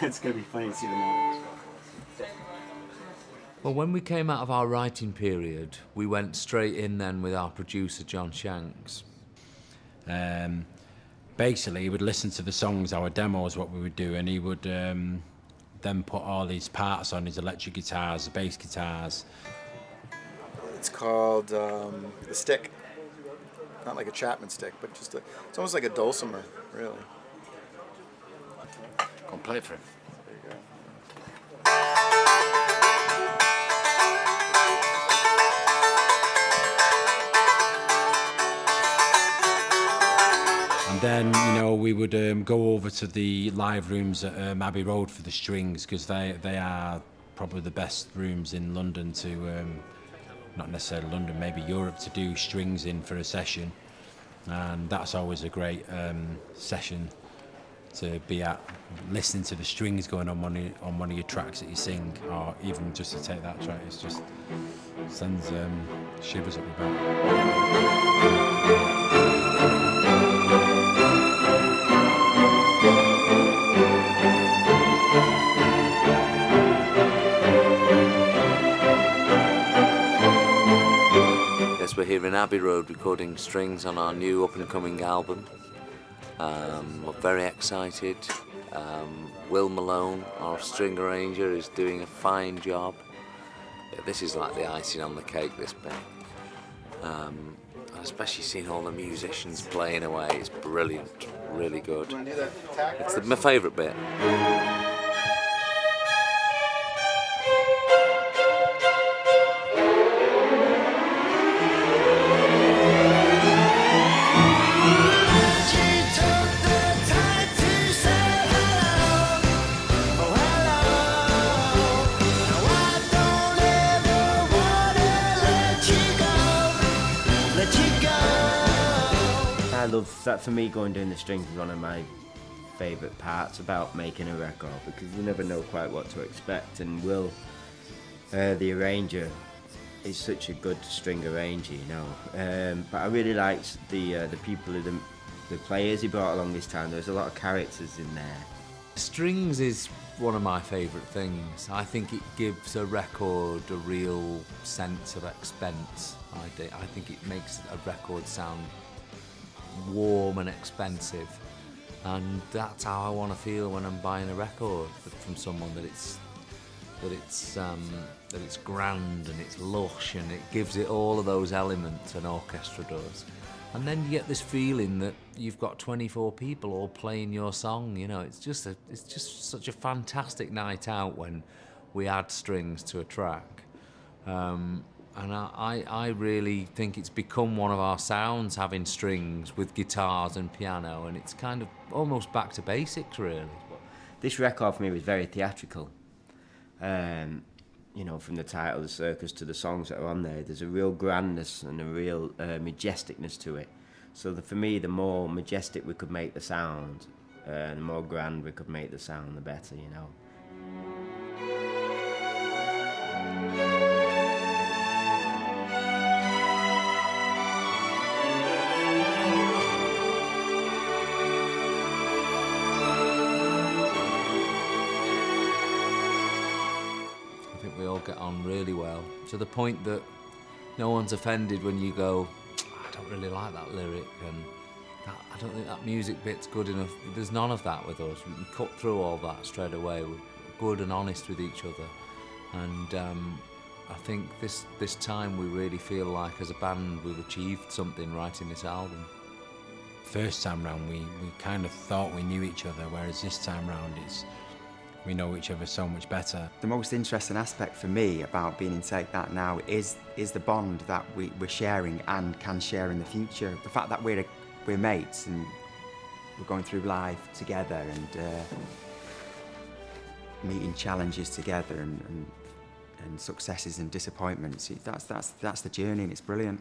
It's going to be funny to see them all. Well, when we came out of our writing period, we went straight in then with our producer, John Shanks. Basically, he would listen to the songs, our demos, what we would do, and he would then put all these parts on his electric guitars, the bass guitars. It's called the stick. Not like a Chapman stick, but just it's almost like a dulcimer, really. Go and play it for him. There you go. And then, we would go over to the live rooms at Abbey Road for the strings, because they are probably the best rooms in London to, not necessarily London, maybe Europe, to do strings in for a session. And that's always a great session to be at, listening to the strings going on one of your tracks that you sing, or even just to take that track. It's just sends shivers up your back. We're here in Abbey Road recording strings on our new up-and-coming album. We're very excited. Will Malone, our string arranger, is doing a fine job. This is like the icing on the cake, this bit. Especially seeing all the musicians playing away, it's brilliant, really good. It's my favourite bit. I love that. For me, going down the strings is one of my favourite parts about making a record, because you never know quite what to expect. And Will, the arranger, is such a good string arranger, But I really liked the people, the players he brought along this time. There's a lot of characters in there. Strings is one of my favourite things. I think it gives a record a real sense of expense. I think it makes a record sound warm and expensive, and that's how I want to feel when I'm buying a record from someone, that it's grand and it's lush and it gives it all of those elements an orchestra does. And then you get this feeling that you've got 24 people all playing your song. It's just such a fantastic night out when we add strings to a track. And I really think it's become one of our sounds, having strings with guitars and piano, and it's kind of almost back to basics, really. This record for me was very theatrical. From the title, the Circus, to the songs that are on there, there's a real grandness and a real majesticness to it. So for me, the more majestic we could make the sound, the more grand we could make the sound, the better, Get on really well, to the point that no one's offended when you go, I don't really like that lyric, and I don't think that music bit's good enough. There's none of that with us. We can cut through all that straight away. We're good and honest with each other, and I think this time we really feel like as a band we've achieved something writing this album. First time round we kind of thought we knew each other, whereas this time round we know each other so much better. The most interesting aspect for me about being in Take That now is the bond that we're sharing and can share in the future. The fact that we're mates and we're going through life together and meeting challenges together and successes and disappointments. That's the journey, and it's brilliant.